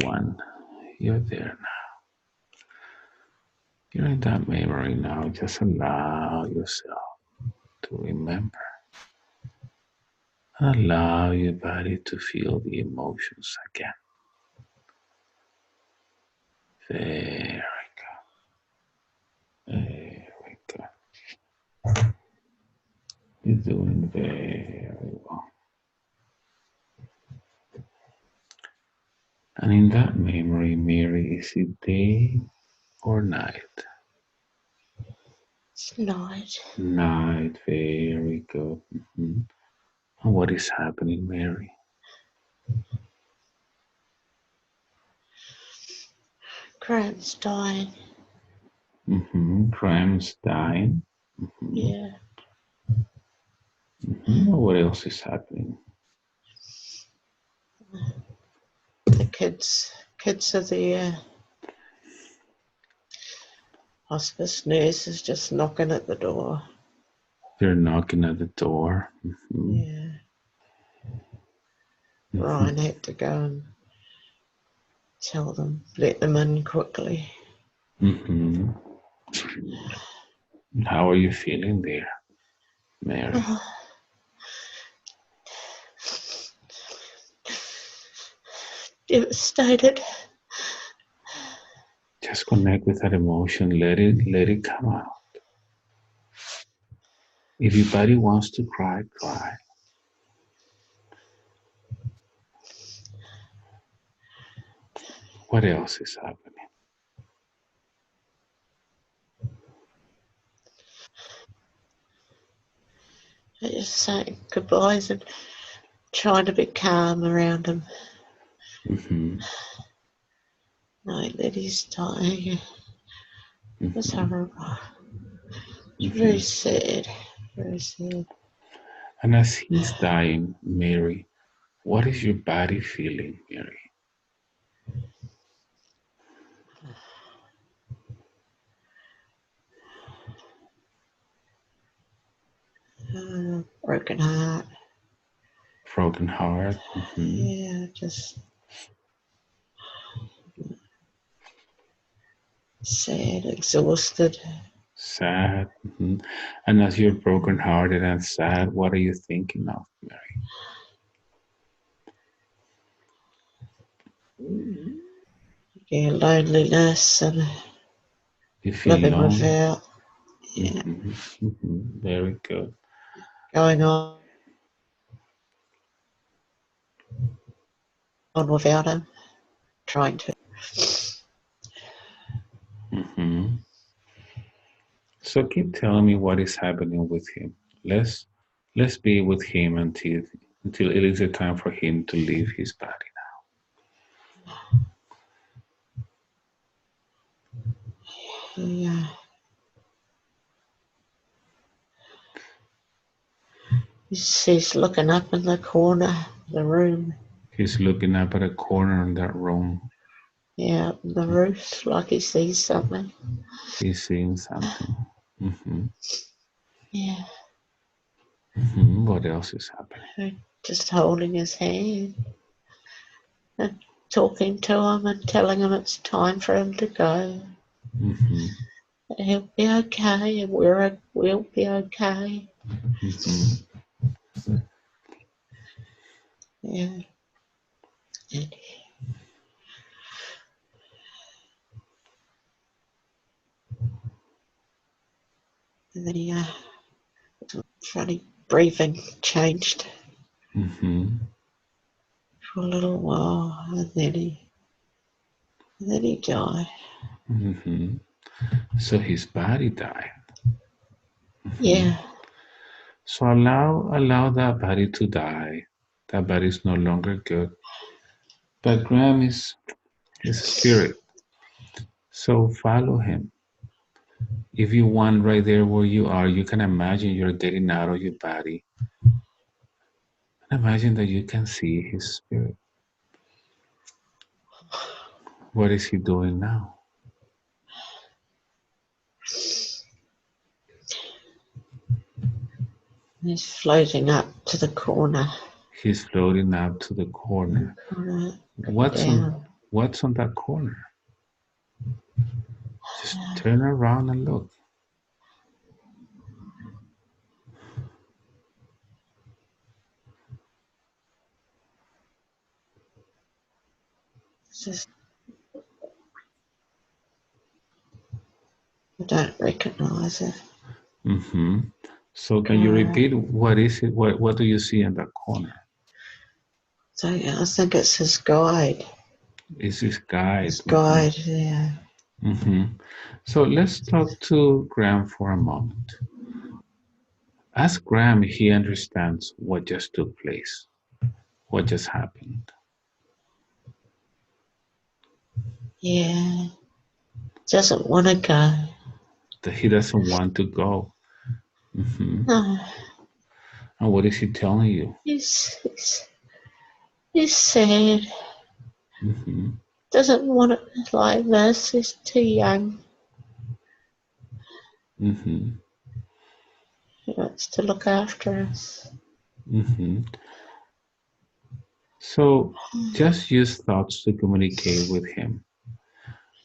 one. You're there now. You're in that memory now. Just allow yourself to remember. Allow your body to feel the emotions again. Very good. Very good. You're doing very well. And in that memory, Mary, is it day or night? It's night. Night, very good. And what is happening, Mary? Grant's dying. Graham's dying. Yeah. What else is happening? The kids of the hospice nurse is just knocking at the door. They're knocking at the door. Yeah. Ryan had to go and tell them, let them in quickly. How are you feeling there, Mary? Devastated. Just connect with that emotion. Let it come out. If your body wants to cry, cry. What else is happening? I just saying goodbyes and trying to be calm around him. Knowing that he's dying. It was horrible. It's very sad. Very sad. And as he's dying, Mary, what is your body feeling, Mary? Broken heart. Broken heart. Yeah, just sad, exhausted. Sad. And as you're broken hearted and sad, what are you thinking of, Mary? Yeah, loneliness and You feel living lonely. without. Yeah. Very good. Going on without him. Trying to. So keep telling me what is happening with him. Let's be with him until it is a time for him to leave his body Yeah. He's looking up in the corner of the room. He's looking up at a corner in that room. Yeah, up in the roof, like he sees something. He's seeing something. Yeah. What else is happening? Just holding his hand and talking to him and telling him it's time for him to go. He'll be okay, and we'll be okay. Yeah. And then he funny breathing changed for a little while, and then he died. So his body died. Yeah. So allow that body to die. That body is no longer good. But Graham is his spirit. So follow him. If you want right there where you are, you can imagine you're getting out of your body. And imagine that you can see his spirit. What is he doing now? He's floating up to the corner. He's floating up to the corner. What's on What's on that corner? Just turn around and look. Just, I don't recognize it. Mm-hmm. So can you Guide. repeat what is it? What do you see in that corner? So yeah, I think it's his guide. Is his guide? His Mm-hmm. guide, yeah. Mm-hmm. So let's talk to Graham for a moment. Ask Graham if he understands what just took place, what just happened. Yeah. Doesn't want to go. That he doesn't want to go. Mm-hmm. No. And what is he telling you? He's sad. Mm-hmm. Doesn't want it like this. He's too young. Mm-hmm. He wants to look after us. Mm-hmm. So just use thoughts to communicate with him.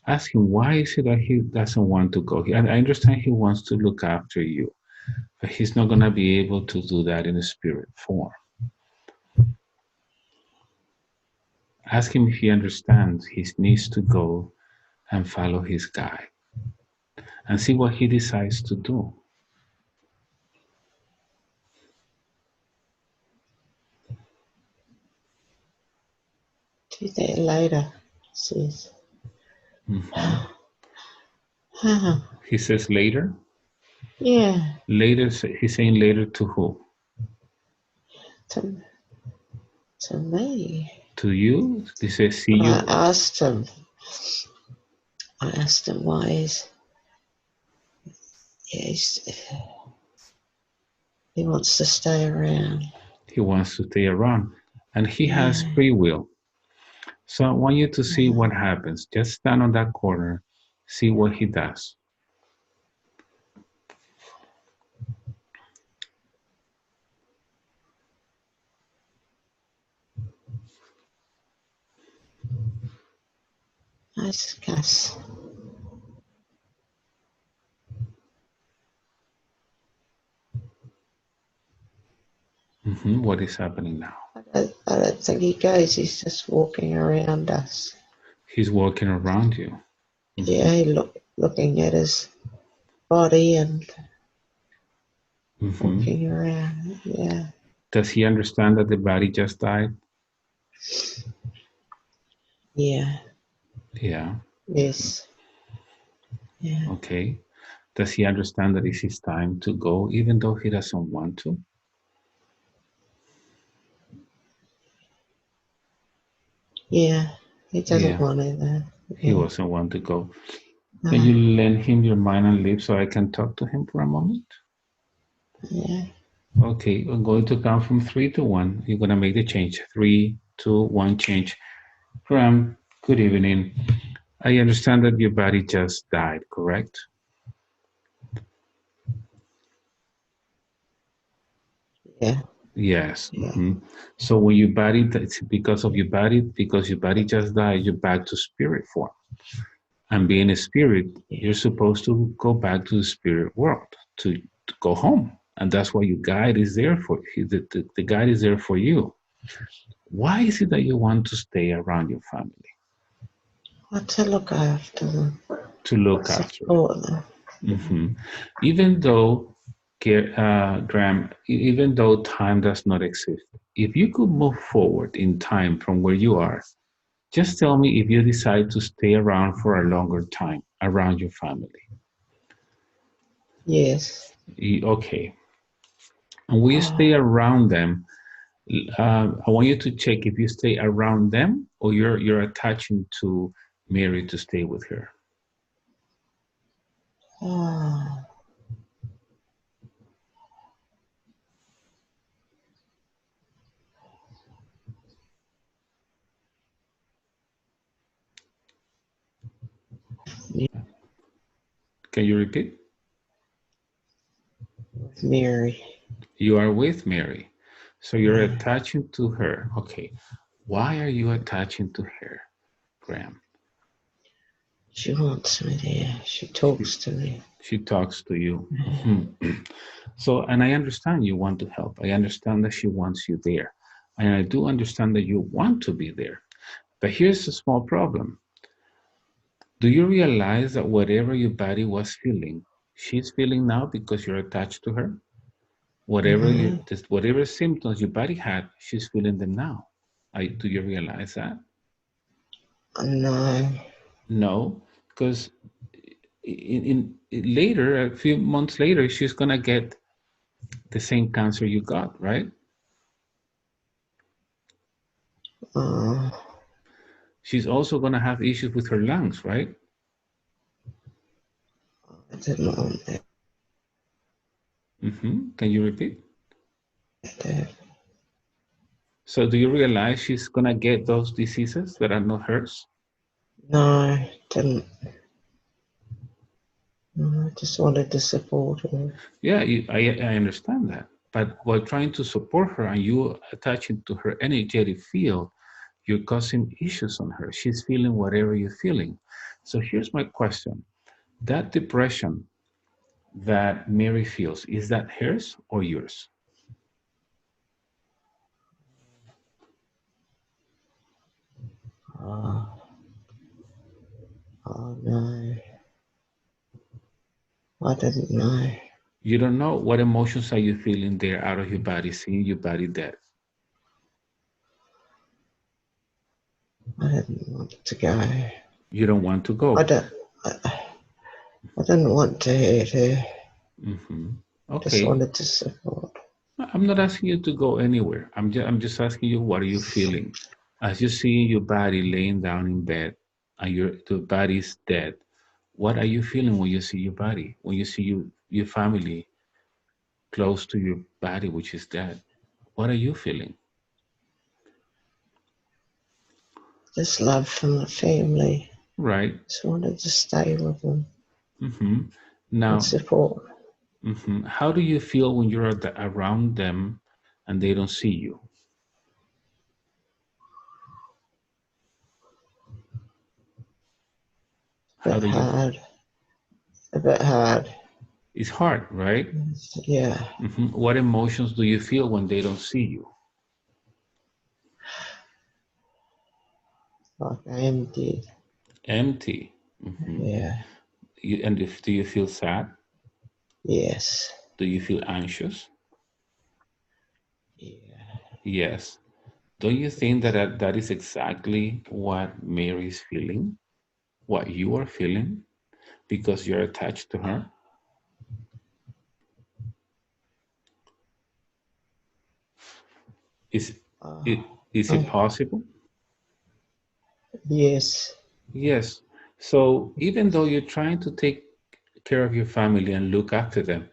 Ask him why is it that he doesn't want to go. I understand he wants to look after you, but he's not gonna be able to do that in a spirit form. Ask him if he understands he needs to go and follow his guide and see what he decides to do. 2 days later, says, Hmm. huh, He says later. yeah, Later, he's saying later to who? to, to me. To you? He says see But you. I asked him why he wants to stay around. He wants to stay around, and he has Yeah, free will. So I want you to see yeah. what happens. Just stand on that corner, see what he does. I discuss. What is happening now? I don't think he goes. He's just walking around us. He's walking around you. Yeah, Hmm. looking at his body and Hmm. walking around. Yeah, Does he understand that the body just died? yeah, Yeah. yes, yeah, Okay. Does he understand that it's his time to go, even though he doesn't want to? yeah. He doesn't Yeah, want it though. he Yeah, doesn't want to go. Can no, you lend him your mind and lips so I can talk to him for a moment? yeah. Okay, I'm going to count from three to one. You're going to make the change. Three, two, one, change. Graham, good evening. I understand that your body just died, correct? Yeah, Yes. yeah, So when your body, it's because your body just died, you're back to spirit form. And being a spirit, yeah. you're supposed to go back to the spirit world to go home. And that's why your guide is there for the guide is there for you. Why is it that you want to stay around your family? What to look after them, To look after them. support them. Hmm. Even though, Graham, even though time does not exist, if you could move forward in time from where you are, just tell me if you decide to stay around for a longer time around your family. Yes. Okay. And will you stay Oh, around them? I want you to check if you stay around them or you're attaching to Mary to stay with her. oh. Can you repeat? Mary. You are with Mary. So you're Yeah. attaching to her. Okay. Why are you attaching to her? Graham? She wants me there. She She talks to me. she talks to you. Mhm. So, and I understand you want to help. I understand that she wants you there. And I do understand that you want to be there. But here's a small problem. Do you realize that whatever your body was feeling, she's feeling now because you're attached to her? No, Whatever symptoms your body had, she's feeling them now. Do you realize that? no, No, because later, a few months later, she's gonna get the same cancer you got, right? uh, She's also gonna have issues with her lungs, right? I didn't want Can you repeat? that. So, do you realize she's gonna get those diseases that are not hers? No, didn't. No, I just wanted to support her. Yeah, I understand that. But while trying to support her and you attaching to her energetic field, you're causing issues on her. She's feeling whatever you're feeling. So here's my question. That depression that Mary feels, is that hers or yours? Oh, oh no, I didn't know. You don't know what emotions are you feeling there out of your body, seeing your body dead. I didn't want to go. You don't want to I go. don't. I didn't want to hurt her. hmm Just Okay. wanted to support. I'm not asking you to go anywhere. I'm just asking you what are you feeling as you see your body laying down in bed and the body's dead. What are you feeling when you see your body? When you see your family close to your body, which is dead? What are you feeling? Just love from the family. Right. Just wanted to stay with them hmm and Now, support. how do you feel when you're around them and they don't see you? A How bit do you? hard. A bit hard. It's hard, right? Yeah, What emotions do you feel when they don't see you? like I am dead. Empty. hmm Yeah. Do you feel sad? Yes. Do you feel anxious? Yeah. Yes. Don't you think that is exactly what Mary is feeling? What you are feeling because you're attached to her? Is Uh, is it oh, possible? yes. Yes. So even though you're trying to take care of your family and look after them,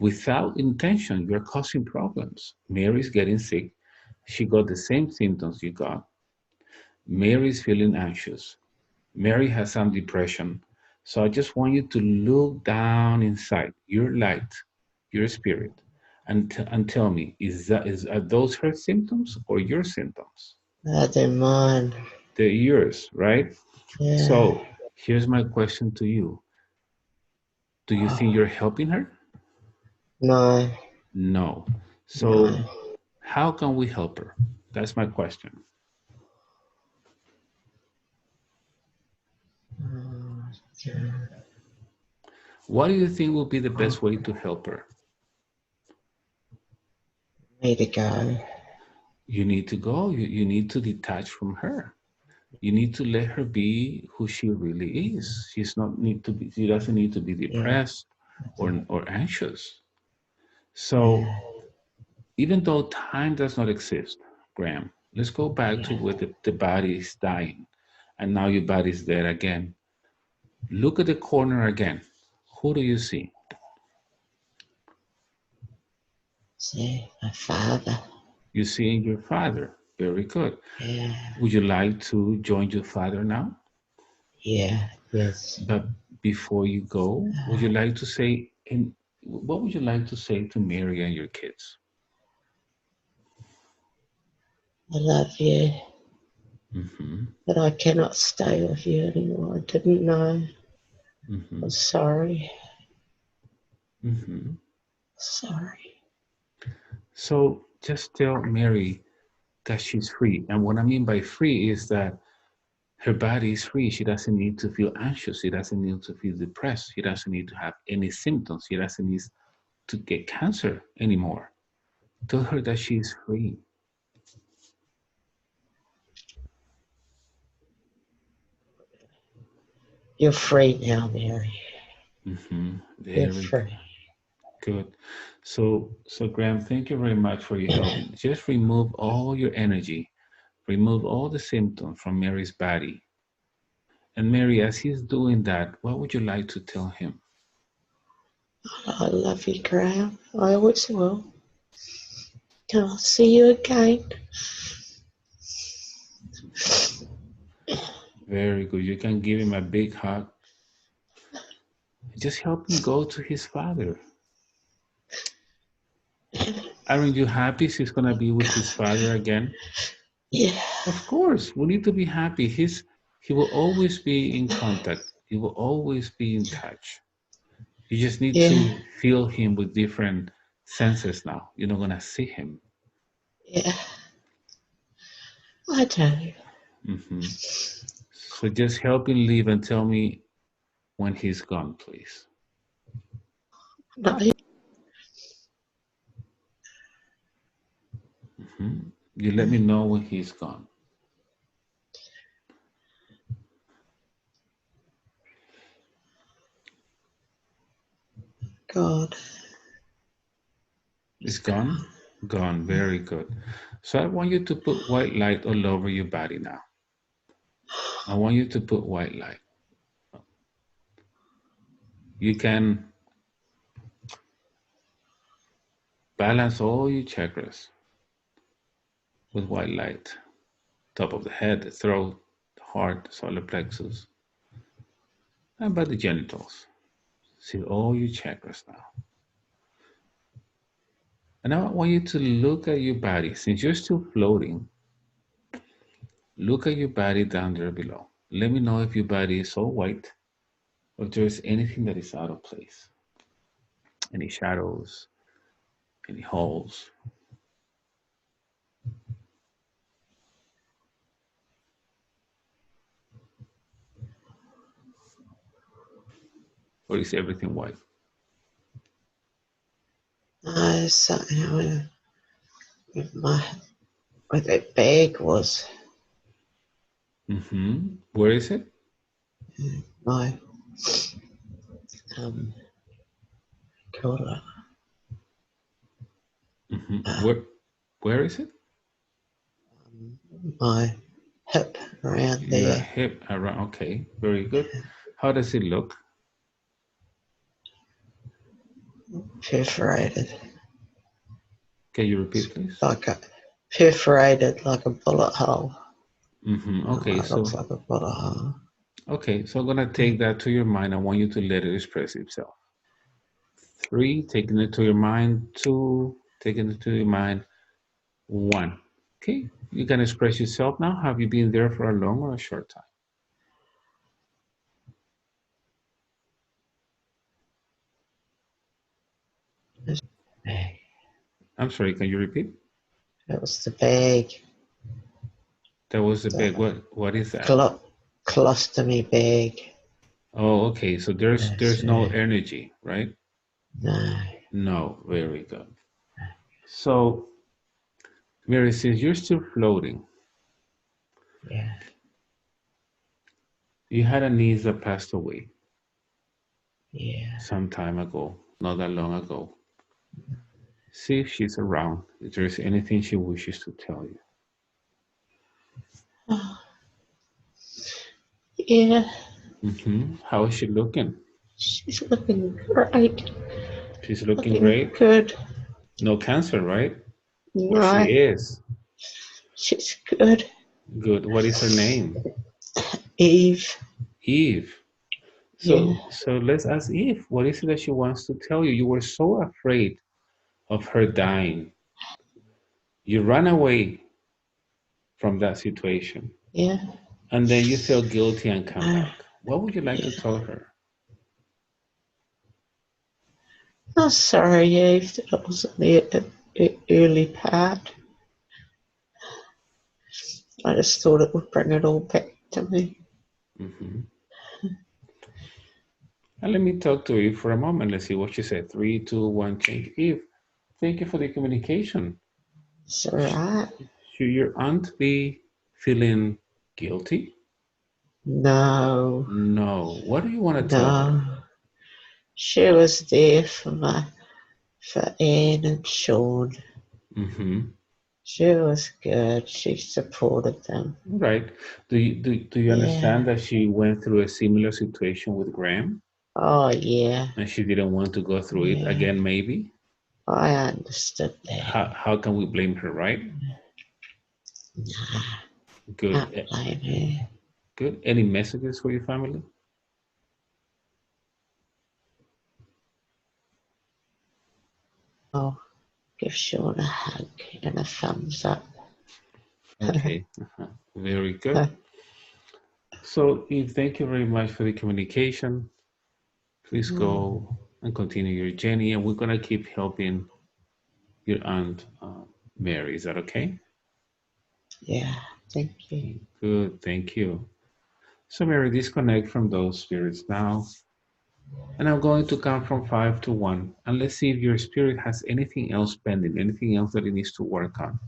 without intention, you're causing problems. Mary's getting sick. She got the same symptoms you got. Mary's feeling anxious. Mary has some depression. So I just want you to look down inside your light, your spirit, and tell me, are those her symptoms or your symptoms? I don't mind. They're yours, right? Yeah. So here's my question to you. Do you think you're helping her? No, No. So no. how can we help her? That's my question. Yeah. What do you think will be the Oh, best way to help her? need to go. You need to go. You need to detach from her. You need to let her be who she really is. She doesn't need to be Yeah. depressed or anxious. So Yeah. even though time does not exist, Graham, let's go back to Yeah. where the body is dying and now your body is dead again. Look at the corner again. Who do you see? See, my father. You see your father. Very good. Yeah. Would you like to join your father now? Yeah. Yes. But before you go, would you like to say, and what would you like to say to Mary and your kids? I love you. Mm-hmm. But I cannot stay with you anymore. I didn't know. Mm-hmm. I'm sorry. Mm-hmm. Sorry. So just tell Mary that she's free. And what I mean by free is that her body is free. She doesn't need to feel anxious. She doesn't need to feel depressed. She doesn't need to have any symptoms. She doesn't need to get cancer anymore. Tell her that she's free. You're free now, Mary. Mm-hmm. You're Very good. free. Good. So Graham, thank you very much for your help. Just remove all your energy, remove all the symptoms from Mary's body. And Mary, as he's doing that, what would you like to tell him? I love you, Graham. I always will. And I'll see you again. Very good. You can give him a big hug. Just help him go to his father. Aren't you happy he's gonna be with his father again? Yeah, Of course, we need to be happy. He will always be in contact. He will always be in touch. You just need yeah, to feel him with different senses now. You're not gonna see him. yeah. I do. Hmm. So just help him leave and tell me when he's gone, please. No, Hmm. You let me know when he's gone. God, It's he's gone? gone. Gone. Very good. So I want you to put white light all over your body now. I want you to put white light. You can balance all your chakras with white light. Top of the head, the throat, the heart, the solar plexus, and by the genitals. See all your chakras now. And now I want you to look at your body. Since you're still floating, look at your body down there below. Let me know if your body is all white or if there's anything that is out of place. Any shadows, any holes, or is everything white? No, something with my where that bag was. Mm-hmm. Where is it? My um, called it, Mm-hmm. uh, Where is it? my hip around Your there, hip around. Okay, very good. How does it look? perforated Can you repeat, please? like a perforated like a bullet hole. Mm-hmm. Okay, It looks so like a bullet hole. I'm gonna take that to your mind. I want you to let it express itself. Three, taking it to your mind. Two, taking it to your mind. One. Okay, you can express yourself now. Have you been there for a long or a short time? Bag. I'm sorry, can you repeat? It was the bag, That was the big. the What is that? colo- colostomy bag. Oh, okay. So That's there's no energy, right? no, No, very good. So, Mary, since you're still floating, yeah, you had a niece that passed away yeah. some time ago, not that long ago. See if she's around, if there's anything she wishes to tell you. Oh, yeah, How is she looking? she's looking great, She's looking looking great. good. No cancer, right? Or she No, is. she's good. Good. What is her name? Eve, Eve. yeah. So let's ask Eve. What is it that she wants to tell you? You were so afraid of her dying. You ran away from that situation. Yeah. and then you feel guilty and come Uh, back. What would you like to yeah. tell her? I'm sorry, Eve, that it was in the early part. I just thought it would bring it all back to me. Hmm. And let me talk to Eve for a moment. Let's see what she said. Three, two, one, change. Eve, thank you for the communication. It's all right. Should your aunt be feeling guilty? No, No. What do you want to tell her? no. She was there for Anne and Sean. Hmm. She was good. She supported them. Right. Do you understand Yeah. that she went through a similar situation with Graham Oh, yeah. and she didn't want to go through it Yeah. again, maybe? I understood that. How can we blame her, right? Nah, Good. can't blame her. Good. Any messages for your family? I'll give Sean a hug and a thumbs up. Okay. Very good. So, Eve, thank you very much for the communication. Please go and continue your journey, and we're going to keep helping your aunt Mary. Is that okay? Yeah, thank you. Good. Thank you. So, Mary, disconnect from those spirits now. And I'm going to count from five to one. And let's see if your spirit has anything else pending, anything else that it needs to work on.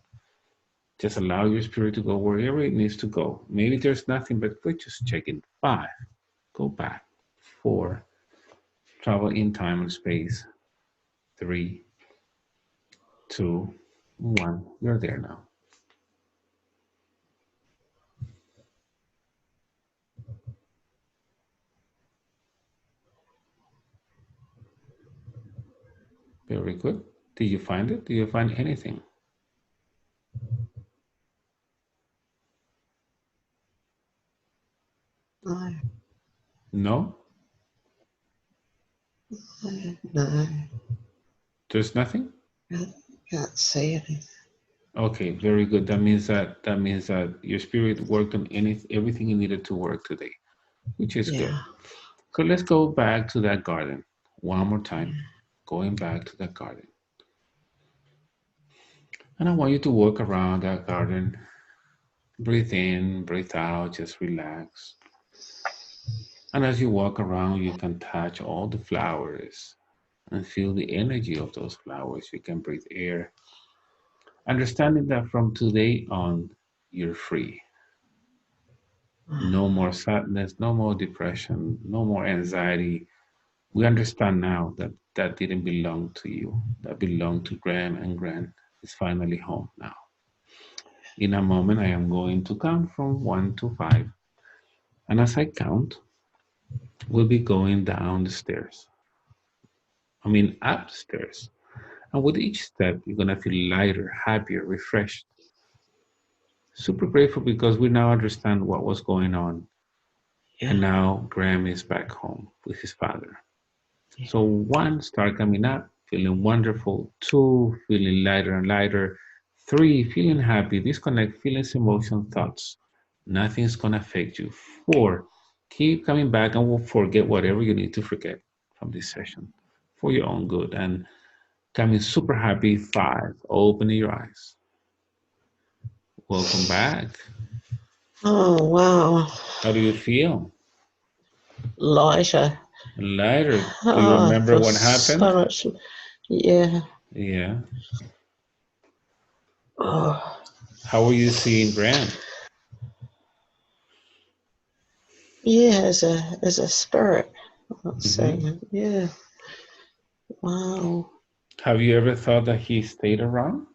Just allow your spirit to go wherever it needs to go. Maybe there's nothing, but we're just checking. Five, go back. Four, travel in time and space. Three, two, one. You're there now. Very good. Did you find it? Did you find anything? No, No? no, There's nothing? can't see anything. Okay, very good. That means that your spirit worked on everything it needed to work today, which is good. Yeah, So let's go back to that garden one more time. Going back to that garden. And I want you to walk around that garden. Breathe in, breathe out, just relax. And as you walk around, you can touch all the flowers and feel the energy of those flowers. You can breathe air. Understanding that from today on, you're free. No more sadness, no more depression, no more anxiety. We understand now that that didn't belong to you. That belonged to Graham, and Graham is finally home now. In a moment, I am going to count from one to five. And as I count, we'll be going down the stairs. I mean, up the stairs. And with each step, you're going to feel lighter, happier, refreshed. Super grateful because we now understand what was going on. yeah, And now Graham is back home with his father. yeah. So one, start coming up, feeling wonderful. Two, feeling lighter and lighter. Three, feeling happy. Disconnect feelings, emotions, thoughts. Nothing's gonna affect you. Four, keep coming back and we'll forget whatever you need to forget from this session for your own good. And coming super happy. Five, opening your eyes. Welcome back. Oh, wow. How do you feel? Lighter. Lighter. Do you Oh, I remember feel what so happened? much. Yeah. Yeah. Oh, How were you seeing Graham? yeah, as a spirit. I'm not Hmm. saying, yeah. Wow. Have you ever thought that he stayed around?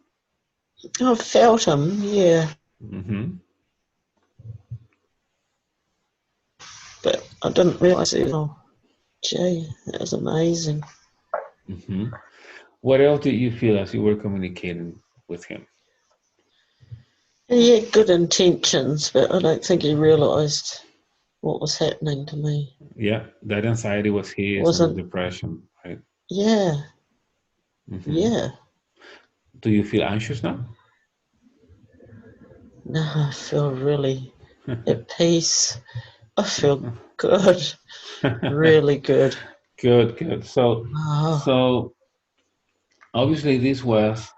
I felt him, yeah, Hmm. but I didn't realise it. Oh, gee, that was amazing. Hmm. What else did you feel as you were communicating with him? He had good intentions, but I don't think he realised what was happening to me. Yeah, that anxiety was his and the Wasn't, depression, right? yeah, Hmm. yeah. Do you feel anxious now? No, I feel really, at peace. I feel good, really good. Good, good. So, Oh, so obviously this was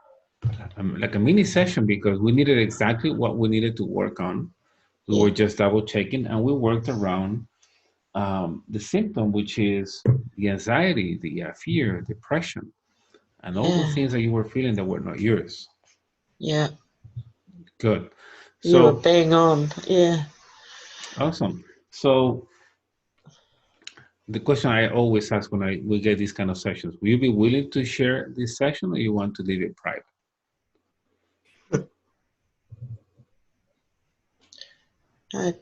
like a mini session because we needed exactly what we needed to work on. We yeah, were just double checking, and we worked around the symptom, which is the anxiety, the fear, depression, and all those yeah, things that you were feeling that were not yours. yeah. Good. You were So bang on. Yeah. awesome. So the question I always ask when we get these kind of sessions: will you be willing to share this session, or you want to leave it private? I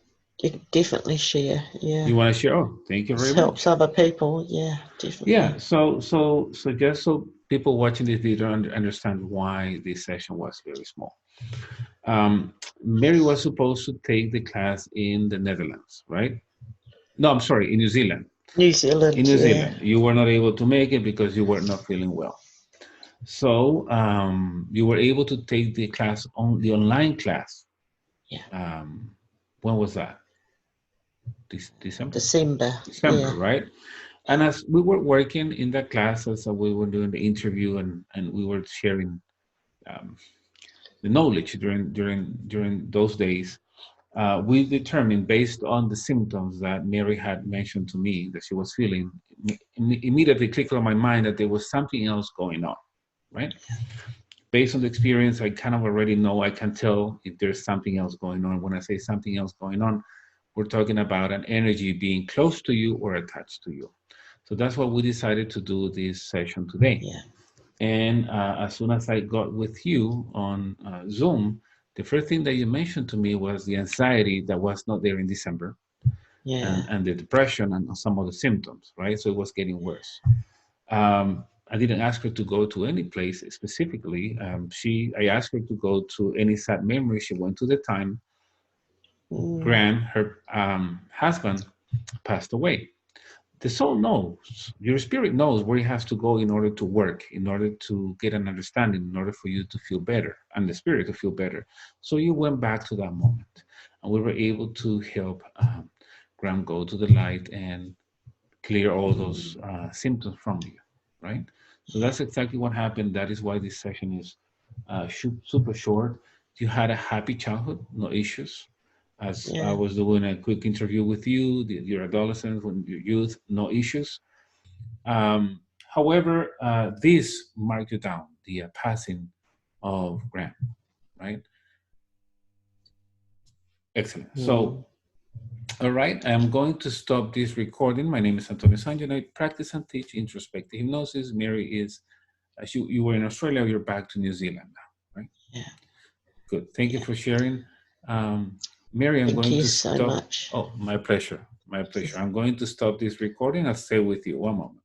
definitely share. Yeah. You want to share? Oh, thank you very This helps much. other people. Yeah, Yeah. definitely. So just so people watching this video understand why this session was very small. Um, Mary was supposed to take the class in the Netherlands, right? No, I'm sorry, in New Zealand. New In Zealand. New Yeah, Zealand, you were not able to make it because you were not feeling well. So you were able to take the class on the online class. yeah. Um, when was that? December? December. December, Yeah, right? And as we were working in that class, as we were doing the interview and we were sharing um, the knowledge during those days, we determined based on the symptoms that Mary had mentioned to me that she was feeling, immediately clicked on my mind that there was something else going on, right? Based on the experience, I kind of already know, I can tell if there's something else going on. When I say something else going on, we're talking about an energy being close to you or attached to you. So that's what we decided to do this session today. yeah, And as soon as I got with you on Zoom, the first thing that you mentioned to me was the anxiety that was not there in December, yeah, and the depression and some of the symptoms, right? So it was getting worse. I didn't ask her to go to any place specifically. I asked her to go to any sad memory she went to the time mm, Graham, her husband, passed away. The soul knows, your spirit knows where it has to go in order to work, in order to get an understanding, in order for you to feel better and the spirit to feel better. So you went back to that moment, and we were able to help Graham go to the light and clear all those symptoms from you, right? So yeah, that's exactly what happened. That is why this session is super short. You had a happy childhood, no issues. As I yeah, was doing a quick interview with you, your adolescence, when your youth, no issues. Um, However, this marked you down, the passing of Graham, right? Excellent. mm, So, all right, I'm going to stop this recording. My name is Antonio Sangio, and I practice and teach introspective hypnosis. Mary is, as you were in Australia, you're back to New Zealand now, right? yeah, Good. Thank you yeah. for sharing. Um, Mary, I'm Thank going you to so stop. much. Oh, my pleasure. My pleasure. I'm going to stop this recording. I'll stay with you one moment.